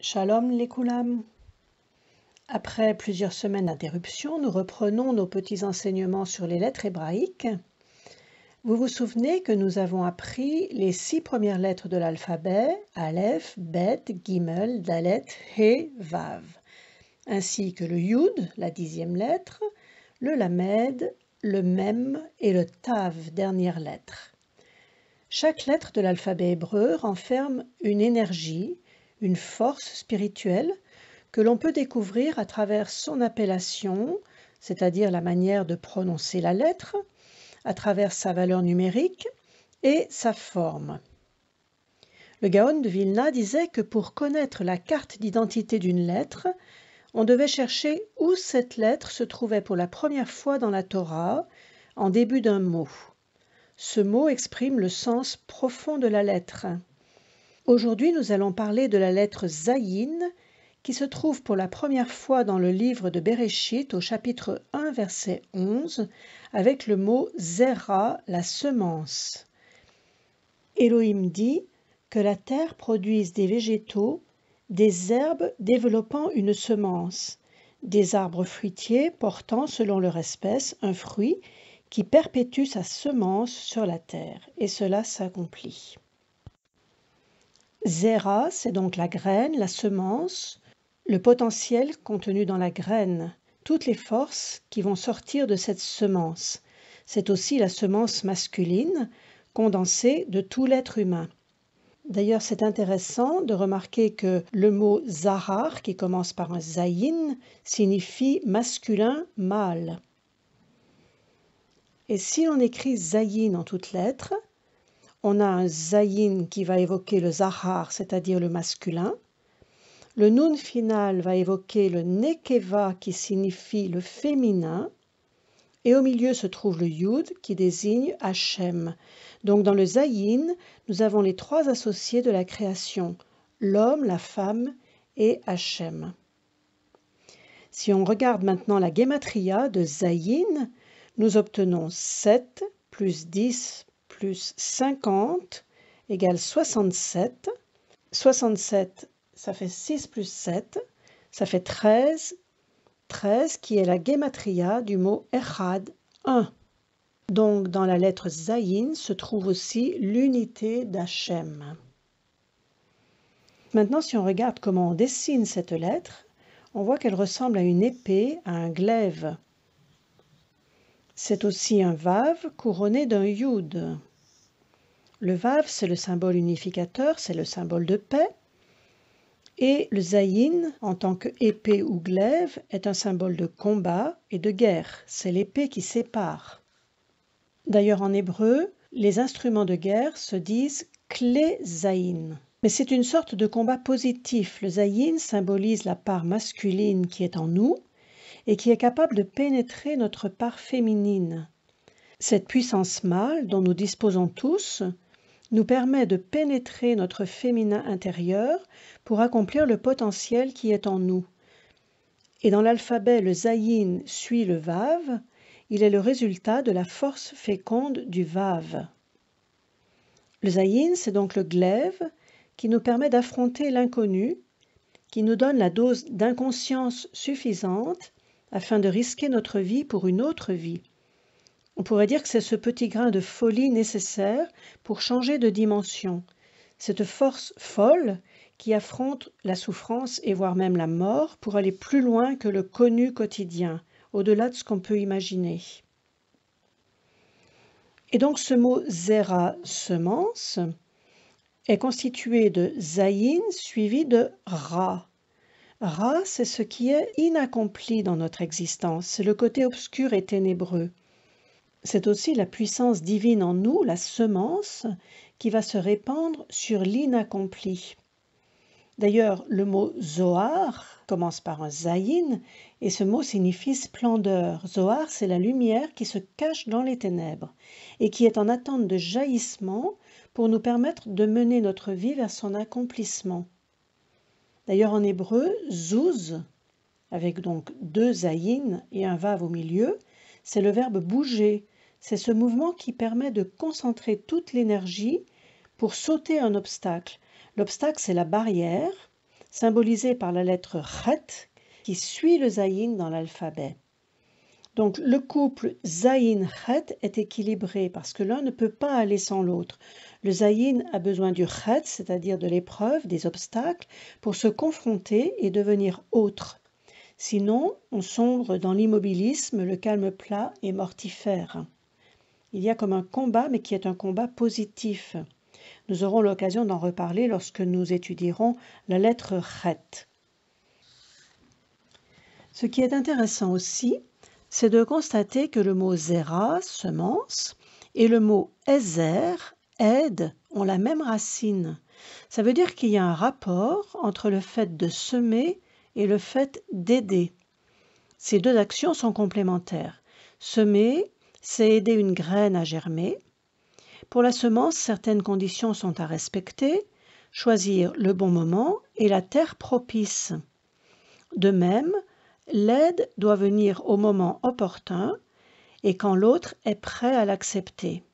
Shalom les Koulam. Après plusieurs semaines d'interruption, nous reprenons nos petits enseignements sur les lettres hébraïques. Vous vous souvenez que nous avons appris les 6 premières lettres de l'alphabet, Aleph, Bet, Gimel, Dalet, He, Vav, ainsi que le Yud, la 10e lettre, le Lamed, le Mem et le Tav, dernière lettre. Chaque lettre de l'alphabet hébreu renferme une énergie, une force spirituelle que l'on peut découvrir à travers son appellation, c'est-à-dire la manière de prononcer la lettre, à travers sa valeur numérique et sa forme. Le Gaon de Vilna disait que pour connaître la carte d'identité d'une lettre, on devait chercher où cette lettre se trouvait pour la première fois dans la Torah, en début d'un mot. Ce mot exprime le sens profond de la lettre. Aujourd'hui, nous allons parler de la lettre Zayin, qui se trouve pour la première fois dans le livre de Bereshit au chapitre 1, verset 11, avec le mot Zera, la semence. Elohim dit que la terre produise des végétaux, des herbes développant une semence, des arbres fruitiers portant selon leur espèce un fruit qui perpétue sa semence sur la terre, et cela s'accomplit. Zera, c'est donc la graine, la semence, le potentiel contenu dans la graine, toutes les forces qui vont sortir de cette semence. C'est aussi la semence masculine, condensée de tout l'être humain. D'ailleurs, c'est intéressant de remarquer que le mot Zahar, qui commence par un Zayin, signifie masculin, mâle. Et si l'on écrit Zayin en toutes lettres, on a un Zayin qui va évoquer le Zahar, c'est-à-dire le masculin. Le Nun final va évoquer le Nekeva qui signifie le féminin. Et au milieu se trouve le Yud qui désigne Hachem. Donc dans le Zayin, nous avons les 3 associés de la création, l'homme, la femme et Hachem. Si on regarde maintenant la Gematria de Zayin, nous obtenons 7 plus 10 plus 50 égale 67. 67, ça fait 6 plus 7, ça fait 13. 13 qui est la Gematria du mot Echad, 1. Donc dans la lettre Zayin se trouve aussi l'unité d'Hachem. Maintenant, si on regarde comment on dessine cette lettre, on voit qu'elle ressemble à une épée, à un glaive. C'est aussi un Vav couronné d'un Yud. Le Vav, c'est le symbole unificateur, c'est le symbole de paix. Et le Zayin, en tant qu'épée ou glaive, est un symbole de combat et de guerre. C'est l'épée qui sépare. D'ailleurs, en hébreu, les instruments de guerre se disent Klé Zayin. Mais c'est une sorte de combat positif. Le Zayin symbolise la part masculine qui est en nous et qui est capable de pénétrer notre part féminine. Cette puissance mâle dont nous disposons tous nous permet de pénétrer notre féminin intérieur pour accomplir le potentiel qui est en nous. Et dans l'alphabet, le Zayin suit le Vav, il est le résultat de la force féconde du Vav. Le Zayin, c'est donc le glaive qui nous permet d'affronter l'inconnu, qui nous donne la dose d'inconscience suffisante afin de risquer notre vie pour une autre vie. On pourrait dire que c'est ce petit grain de folie nécessaire pour changer de dimension, cette force folle qui affronte la souffrance et voire même la mort pour aller plus loin que le connu quotidien, au-delà de ce qu'on peut imaginer. Et donc ce mot Zera, semence, est constitué de Zayin suivi de Ra. Ra, c'est ce qui est inaccompli dans notre existence, c'est le côté obscur et ténébreux. C'est aussi la puissance divine en nous, la semence, qui va se répandre sur l'inaccompli. D'ailleurs, le mot Zohar commence par un Zayin et ce mot signifie splendeur. Zohar, c'est la lumière qui se cache dans les ténèbres et qui est en attente de jaillissement pour nous permettre de mener notre vie vers son accomplissement. D'ailleurs, en hébreu, Zuz, avec donc 2 Zayin et un Vav au milieu, c'est le verbe bouger. C'est ce mouvement qui permet de concentrer toute l'énergie pour sauter un obstacle. L'obstacle, c'est la barrière. symbolisé par la lettre Chet, qui suit le Zayin dans l'alphabet. Donc le couple Zayin-Chet est équilibré parce que l'un ne peut pas aller sans l'autre. Le Zayin a besoin du Chet, c'est-à-dire de l'épreuve, des obstacles, pour se confronter et devenir autre. Sinon, on sombre dans l'immobilisme, le calme plat et mortifère. Il y a comme un combat, mais qui est un combat positif. Nous aurons l'occasion d'en reparler lorsque nous étudierons la lettre Chet. Ce qui est intéressant aussi, c'est de constater que le mot zera, semence, et le mot ezer, aide, ont la même racine. Ça veut dire qu'il y a un rapport entre le fait de semer et le fait d'aider. Ces deux actions sont complémentaires. Semer, c'est aider une graine à germer. Pour la semence, certaines conditions sont à respecter, choisir le bon moment et la terre propice. De même, l'aide doit venir au moment opportun et quand l'autre est prêt à l'accepter.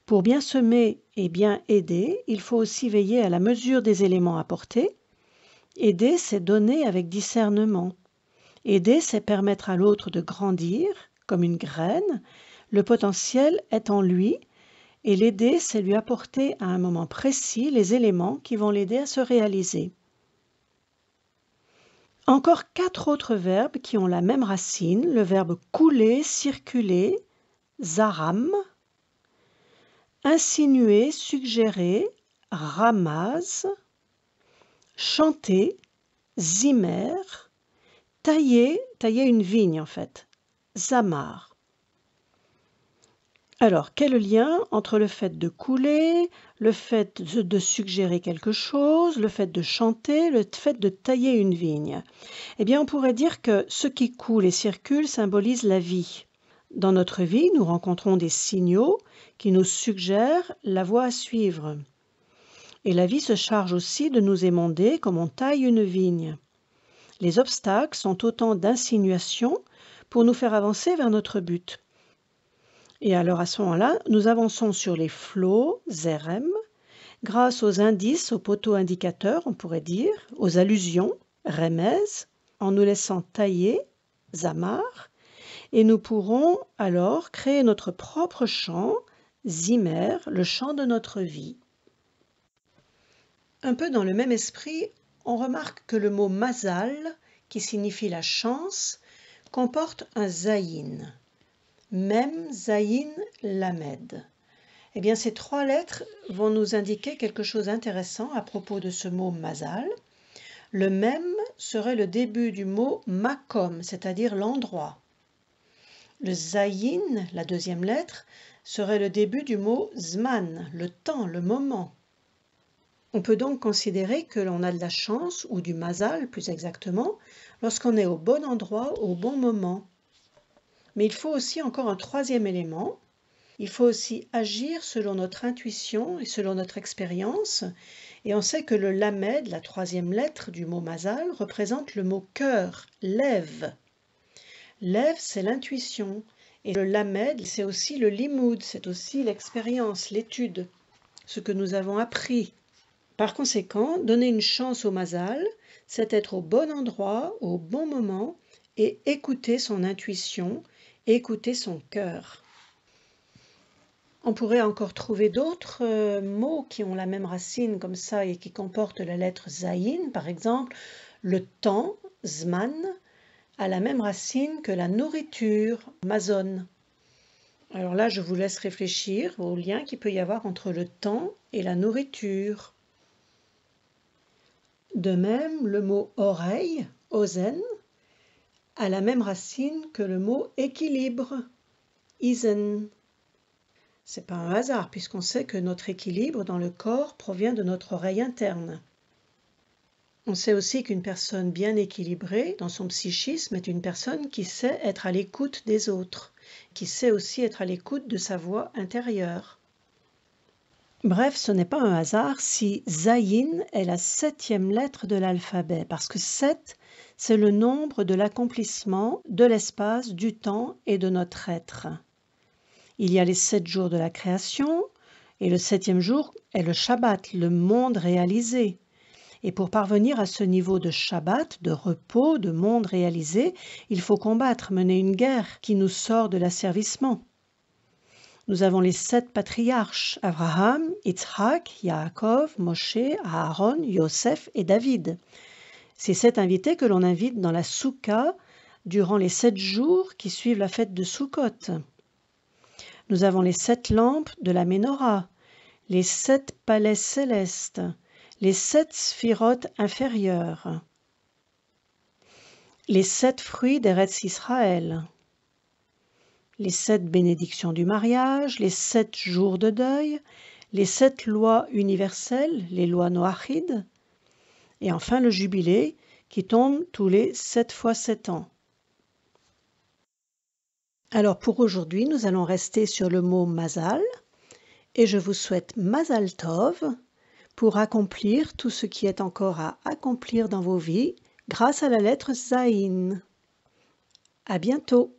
Pour bien semer et bien aider, il faut aussi veiller à la mesure des éléments apportés. Aider, c'est donner avec discernement. Aider, c'est permettre à l'autre de grandir comme une graine. Le potentiel est en lui et l'aider, c'est lui apporter à un moment précis les éléments qui vont l'aider à se réaliser. Encore 4 autres verbes qui ont la même racine, le verbe couler, circuler, zaram, insinuer, suggérer, ramaz, chanter, zimmer, tailler une vigne en fait, zamar. Alors, quel lien entre le fait de couler, le fait de suggérer quelque chose, le fait de chanter, le fait de tailler une vigne? Eh bien, on pourrait dire que ce qui coule et circule symbolise la vie. Dans notre vie, nous rencontrons des signaux qui nous suggèrent la voie à suivre. Et la vie se charge aussi de nous émonder comme on taille une vigne. Les obstacles sont autant d'insinuations pour nous faire avancer vers notre but. Et alors à ce moment-là, nous avançons sur les flots, zerem, grâce aux indices, aux poteaux indicateurs, on pourrait dire, aux allusions, remez, en nous laissant tailler, zamar, et nous pourrons alors créer notre propre chant, zimmer, le chant de notre vie. Un peu dans le même esprit, on remarque que le mot mazal, qui signifie la chance, comporte un zayin. Mem, zayin, lamed. Eh bien, ces 3 lettres vont nous indiquer quelque chose d'intéressant à propos de ce mot mazal. Le mem serait le début du mot makom, c'est-à-dire l'endroit. Le zayin, la 2e lettre, serait le début du mot zman, le temps, le moment. On peut donc considérer que l'on a de la chance, ou du mazal plus exactement, lorsqu'on est au bon endroit, au bon moment. Mais il faut aussi encore un 3e élément. Il faut aussi agir selon notre intuition et selon notre expérience. Et on sait que le lamed, la 3e lettre du mot mazal, représente le mot cœur, lève. Lève, c'est l'intuition. Et le lamed, c'est aussi le limoud, c'est aussi l'expérience, l'étude, ce que nous avons appris. Par conséquent, donner une chance au mazal, c'est être au bon endroit, au bon moment et écouter son intuition, écouter son cœur. On pourrait encore trouver d'autres mots qui ont la même racine comme ça et qui comportent la lettre zayin. Par exemple, le temps, zman, a la même racine que la nourriture, mazon. Alors là, je vous laisse réfléchir au lien qu'il peut y avoir entre le temps et la nourriture. De même, le mot oreille, ozen, a la même racine que le mot équilibre, isen. C'est pas un hasard puisqu'on sait que notre équilibre dans le corps provient de notre oreille interne. On sait aussi qu'une personne bien équilibrée dans son psychisme est une personne qui sait être à l'écoute des autres, qui sait aussi être à l'écoute de sa voix intérieure. Bref, ce n'est pas un hasard si zayin est la 7e lettre de l'alphabet, parce que 7, c'est le nombre de l'accomplissement de l'espace, du temps et de notre être. Il y a les 7 jours de la création, et le 7e jour est le Shabbat, le monde réalisé. Et pour parvenir à ce niveau de Shabbat, de repos, de monde réalisé, il faut combattre, mener une guerre qui nous sort de l'asservissement. Nous avons les 7 patriarches, Abraham, Yitzhak, Yaakov, Moshe, Aaron, Yosef et David. Ces 7 invités que l'on invite dans la Soukha durant les 7 jours qui suivent la fête de Sukkot. Nous avons les 7 lampes de la Ménorah, les 7 palais célestes, les 7 sphirotes inférieures, les 7 fruits d'Eretz Israël, les 7 bénédictions du mariage, les 7 jours de deuil, les 7 lois universelles, les lois noachides, et enfin le jubilé qui tombe tous les 7 fois 7 ans. Alors pour aujourd'hui, nous allons rester sur le mot Mazal, et je vous souhaite Mazal Tov pour accomplir tout ce qui est encore à accomplir dans vos vies grâce à la lettre Zayin. À bientôt!